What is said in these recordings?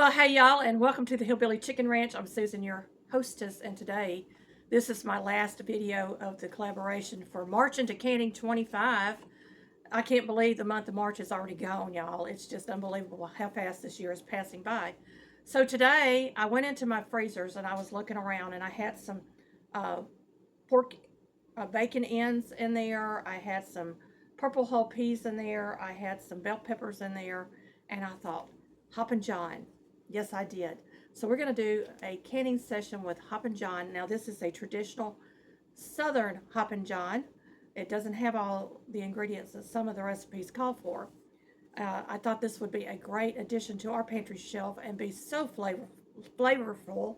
Well, hey y'all, and welcome to the Hillbilly Chicken Ranch. I'm Susan, your hostess, and today this is my last video of the collaboration for March into Canning 25. I can't believe the month of March is already gone, y'all. It's just unbelievable how fast this year is passing by. So today I went into my freezers and I was looking around, and I had some pork bacon ends in there. I had some purple whole peas in there. I had some bell peppers in there, and I thought, Hoppin John. Yes, I did. So we're going to do a canning session with Hoppin John. Now, this is a traditional Southern Hoppin John. It doesn't have all the ingredients that some of the recipes call for. I thought this would be a great addition to our pantry shelf and be so flavorful.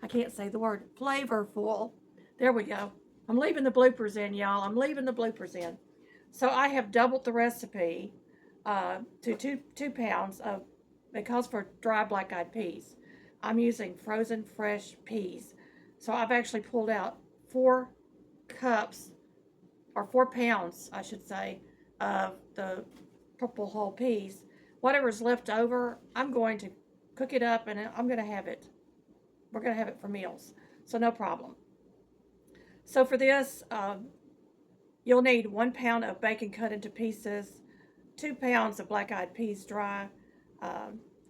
I can't say the word, flavorful. There we go. I'm leaving the bloopers in, y'all. I'm leaving the bloopers in. So I have doubled the recipe to 2 pounds of, it calls for dry black-eyed peas. I'm using frozen fresh peas. So I've actually pulled out 4 cups, or 4 pounds, I should say, of the purple whole peas. Whatever's left over, I'm going to cook it up, and I'm going to have it. We're going to have it for meals, so no problem. So for this, you'll need 1 pound of bacon cut into pieces, 2 pounds of black-eyed peas dry,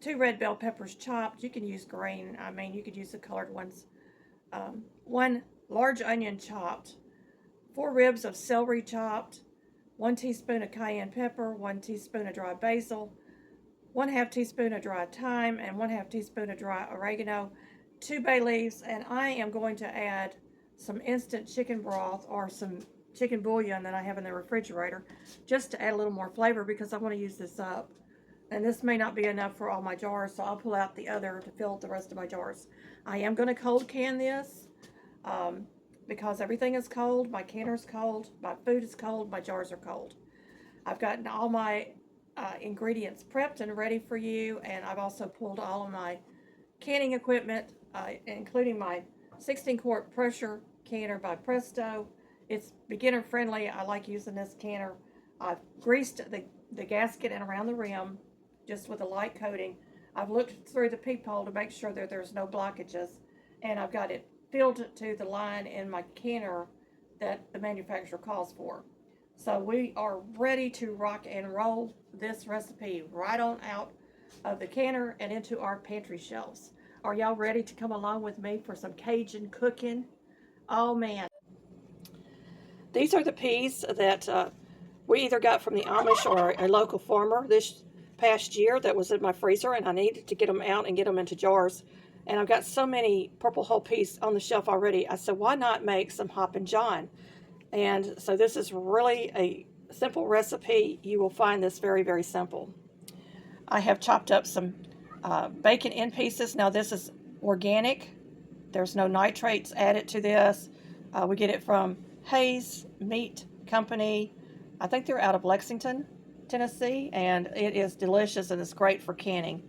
2 red bell peppers chopped. You can use green. I mean, you could use the colored ones. 1 large onion chopped, 4 ribs of celery chopped, 1 teaspoon of cayenne pepper, 1 teaspoon of dry basil, 1/2 teaspoon of dry thyme, and 1/2 teaspoon of dry oregano, 2 bay leaves, and I am going to add some instant chicken broth or some chicken bouillon that I have in the refrigerator just to add a little more flavor because I want to use this up. And this may not be enough for all my jars, so I'll pull out the other to fill the rest of my jars. I am going to cold can this because everything is cold. My canner's cold, my food is cold, my jars are cold. I've gotten all my ingredients prepped and ready for you, and I've also pulled all of my canning equipment, including my 16-quart pressure canner by Presto. It's beginner friendly. I like using this canner. I've greased the gasket and around the rim just with a light coating. I've looked through the peephole to make sure that there's no blockages, and I've got it filled to the line in my canner that the manufacturer calls for. So we are ready to rock and roll this recipe right on out of the canner and into our pantry shelves. Are y'all ready to come along with me for some Cajun cooking? Oh man. These are the peas that we either got from the Amish or a local farmer this past year that was in my freezer, and I needed to get them out and get them into jars. And I've got so many purple whole peas on the shelf already. I said, why not make some Hoppin John? And so this is really a simple recipe. You will find this very, very simple. I have chopped up some bacon in pieces. Now this is organic. There's no nitrates added to this. We get it from Hayes Meat Company. I think they're out of Lexington, Tennessee, and it is delicious and it's great for canning.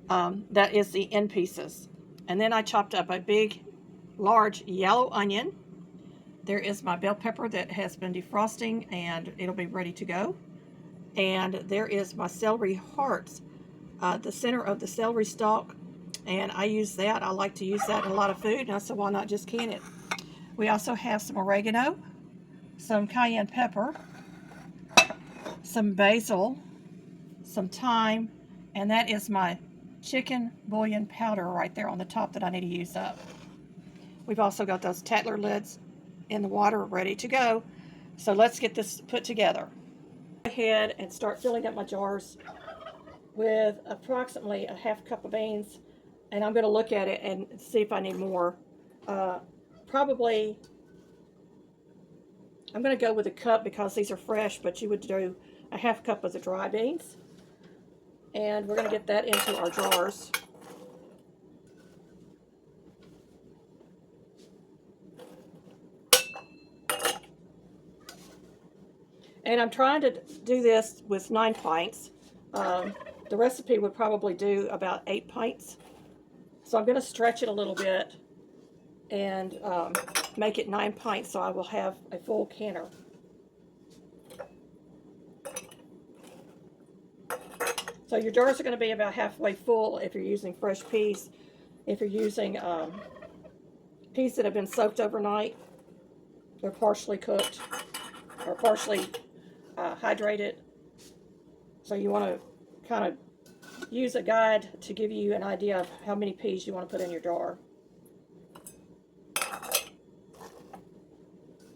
That is the end pieces. And then I chopped up a big, large yellow onion. There is my bell pepper that has been defrosting and it'll be ready to go. And there is my celery hearts, the center of the celery stalk. And I use that. I like to use that in a lot of food, and I said, why not just can it? We also have some oregano, some cayenne pepper, some basil, some thyme, and that is my chicken bouillon powder right there on the top that I need to use up. We've also got those Tatler lids in the water ready to go. So let's get this put together. Go ahead and start filling up my jars with approximately a 1/2 cup of beans, and I'm going to look at it and see if I need more. Probably I'm going to go with a cup because these are fresh, but you would do a 1/2 cup of the dry beans. And we're going to get that into our jars. And I'm trying to do this with 9 pints. The recipe would probably do about 8 pints. So I'm going to stretch it a little bit and make it 9 pints so I will have a full canner. So your jars are going to be about halfway full if you're using fresh peas. If you're using peas that have been soaked overnight, they're partially cooked or partially hydrated. So you want to kind of use a guide to give you an idea of how many peas you want to put in your jar.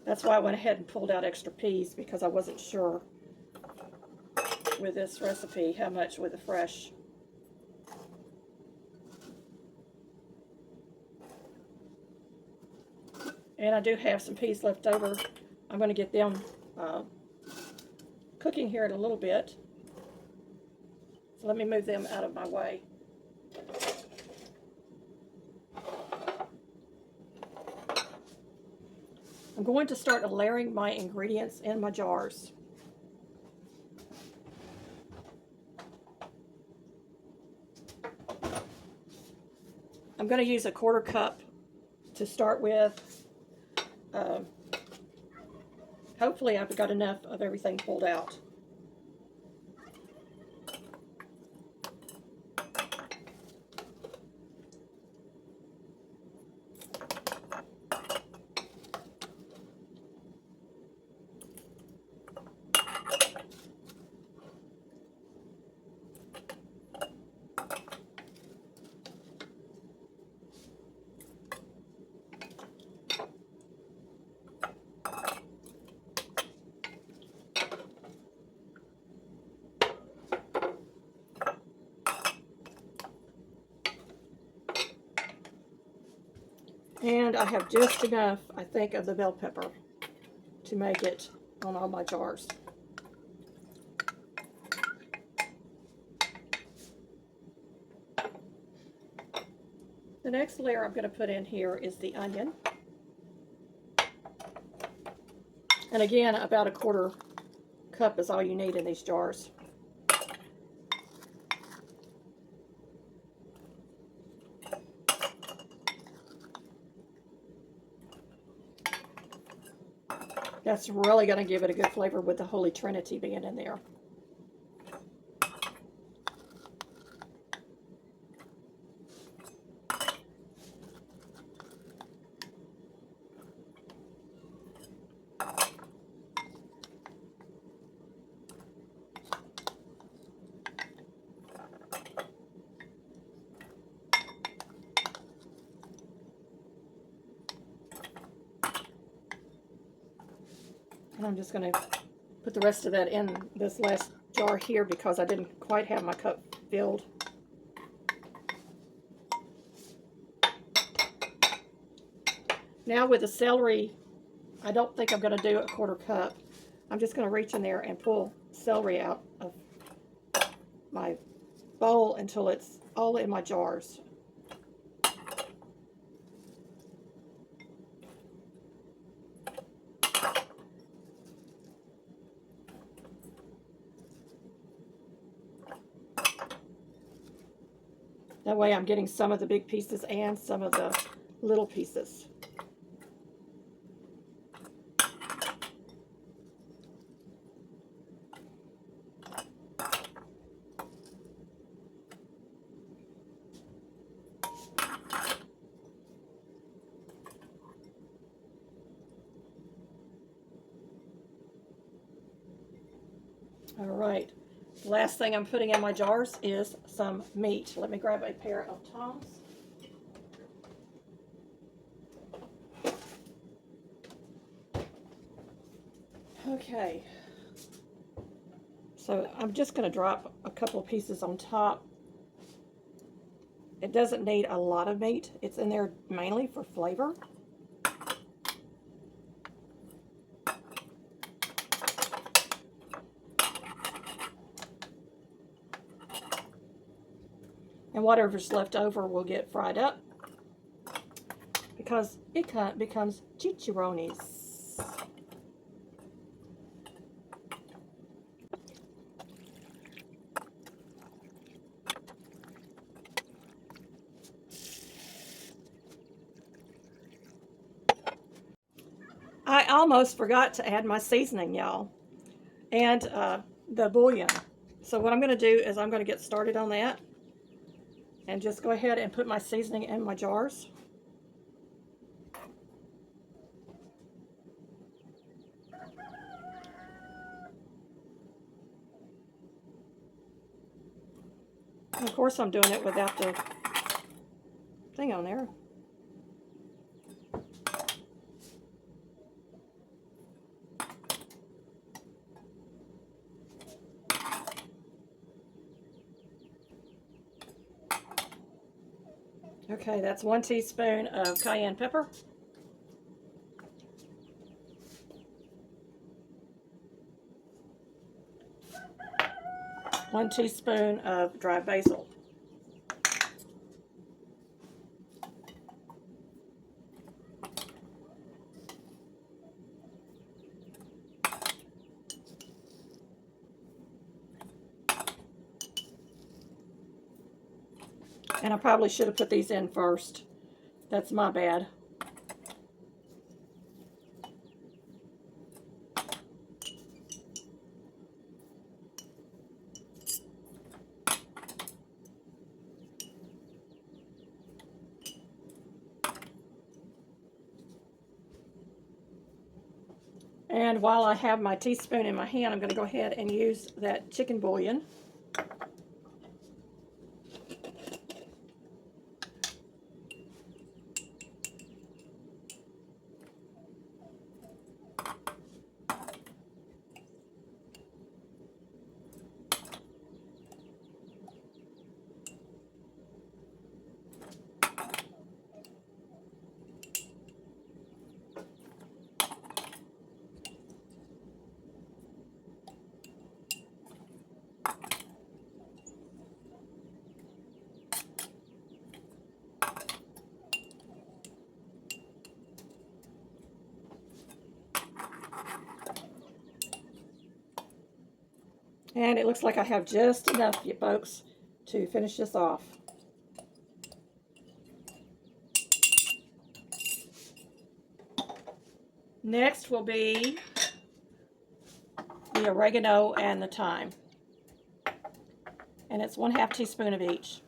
That's why I went ahead and pulled out extra peas, because I wasn't sure with this recipe how much with the fresh. And I do have some peas left over. I'm going to get them cooking here in a little bit. So let me move them out of my way. I'm going to start layering my ingredients in my jars. I'm going to use a 1/4 cup to start with. Hopefully I've got enough of everything pulled out. And I have just enough, I think, of the bell pepper to make it on all my jars. The next layer I'm going to put in here is the onion. And again, about a 1/4 cup is all you need in these jars. That's really going to give it a good flavor with the Holy Trinity being in there. And I'm just going to put the rest of that in this last jar here because I didn't quite have my cup filled. Now with the celery, I don't think I'm going to do a 1/4 cup. I'm just going to reach in there and pull celery out of my bowl until it's all in my jars. That way I'm getting some of the big pieces and some of the little pieces. All right, the last thing I'm putting in my jars is some meat. Let me grab a pair of tongs. Okay, so I'm just going to drop a couple of pieces on top. It doesn't need a lot of meat. It's in there mainly for flavor. And whatever's left over will get fried up because it becomes chicharrones. I almost forgot to add my seasoning, y'all, and the bouillon. So what I'm going to do is I'm going to get started on that and just go ahead and put my seasoning in my jars. And of course I'm doing it without the thing on there. Okay, that's 1 teaspoon of cayenne pepper. 1 teaspoon of dried basil. And I probably should have put these in first. That's my bad. And while I have my teaspoon in my hand, I'm going to go ahead and use that chicken bouillon. And it looks like I have just enough, you folks, to finish this off. Next will be the oregano and the thyme. And it's 1/2 teaspoon of each.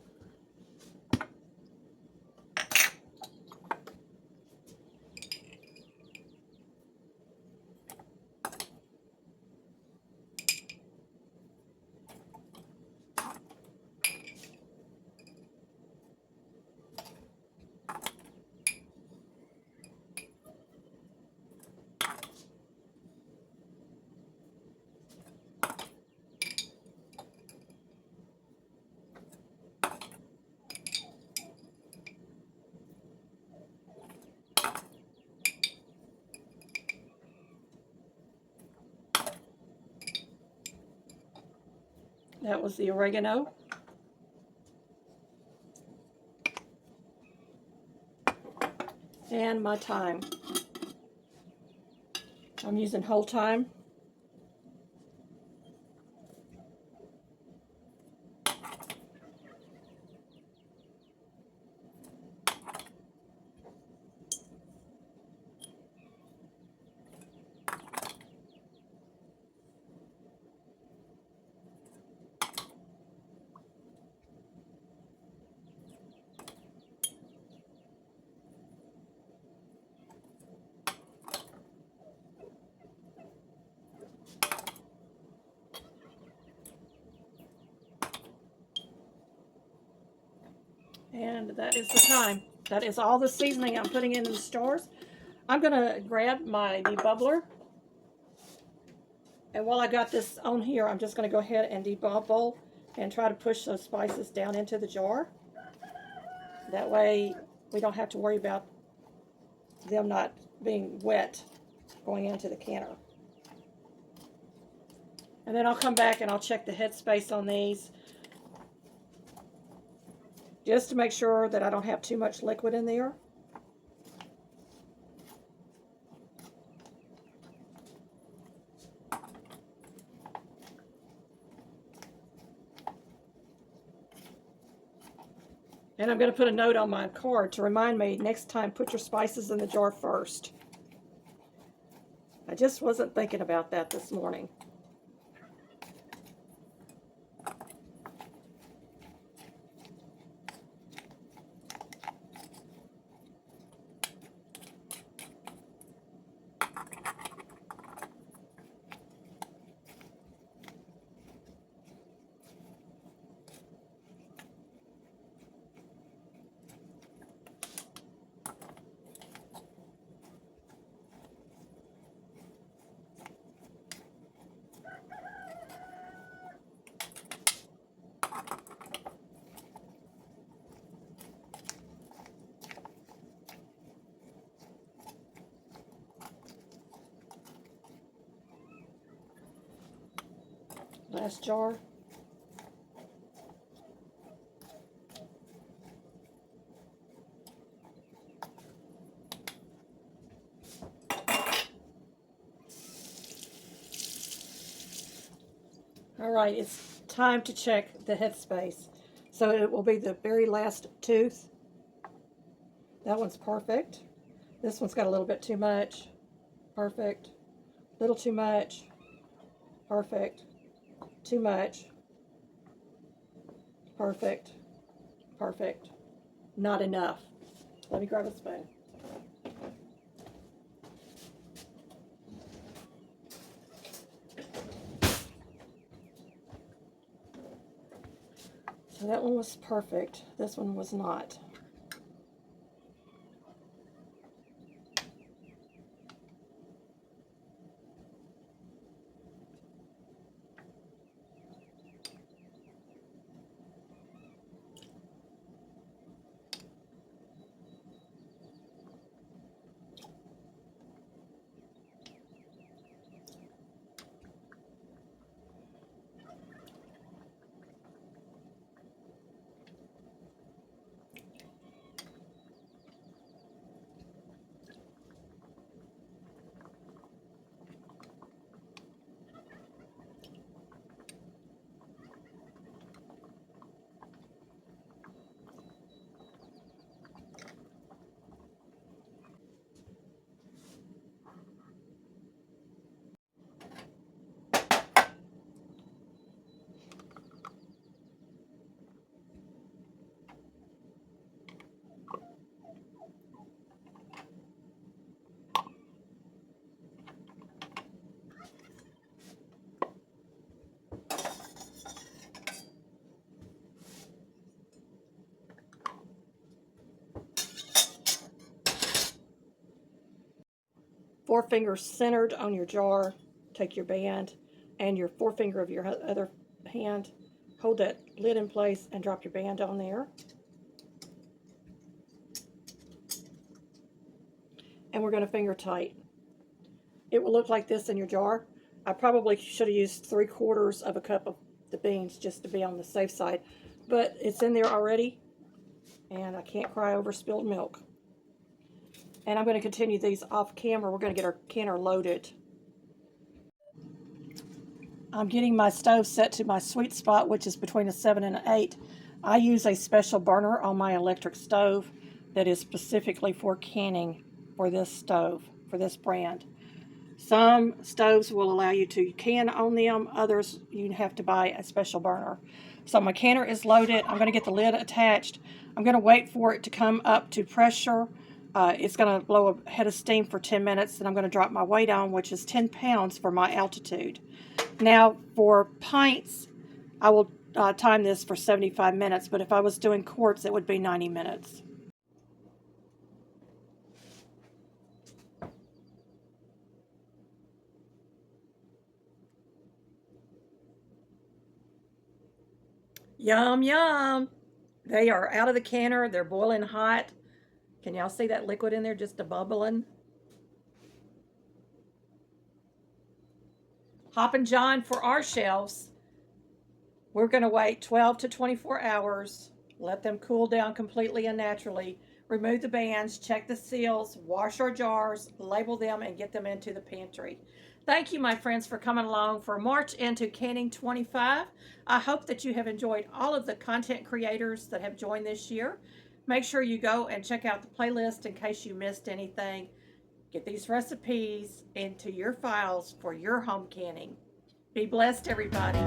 That was the oregano. And my thyme. I'm using whole thyme. And that is the thyme. That is all the seasoning I'm putting into the jars. I'm going to grab my debubbler. And while I got this on here, I'm just going to go ahead and debubble and try to push those spices down into the jar. That way we don't have to worry about them not being wet going into the canner. And then I'll come back and I'll check the headspace on these, just to make sure that I don't have too much liquid in there. And I'm going to put a note on my card to remind me next time, put your spices in the jar first. I just wasn't thinking about that this morning. Last jar. All right, it's time to check the headspace. So it will be the very last tooth. That one's perfect. This one's got a little bit too much. Perfect. Little too much. Perfect. Too much. Perfect. Perfect. Not enough. Let me grab a spoon. So that one was perfect. This one was not. Forefinger centered on your jar. Take your band and your forefinger of your other hand. Hold that lid in place and drop your band on there. And we're going to finger tight. It will look like this in your jar. I probably should have used 3/4 of a cup of the beans just to be on the safe side, but it's in there already, and I can't cry over spilled milk. And I'm going to continue these off camera. We're going to get our canner loaded. I'm getting my stove set to my sweet spot, which is between a 7 and an 8. I use a special burner on my electric stove that is specifically for canning for this stove, for this brand. Some stoves will allow you to can on them. Others, you have to buy a special burner. So my canner is loaded. I'm going to get the lid attached. I'm going to wait for it to come up to pressure. It's going to blow a head of steam for 10 minutes. Then I'm going to drop my weight on, which is 10 pounds for my altitude. Now, for pints, I will time this for 75 minutes. But if I was doing quarts, it would be 90 minutes. Yum, yum. They are out of the canner. They're boiling hot. Can y'all see that liquid in there just a bubbling? Hoppin John for our shelves. We're going to wait 12 to 24 hours. Let them cool down completely and naturally. Remove the bands, check the seals, wash our jars, label them, and get them into the pantry. Thank you, my friends, for coming along for March into Canning 25. I hope that you have enjoyed all of the content creators that have joined this year. Make sure you go and check out the playlist in case you missed anything. Get these recipes into your files for your home canning. Be blessed, everybody.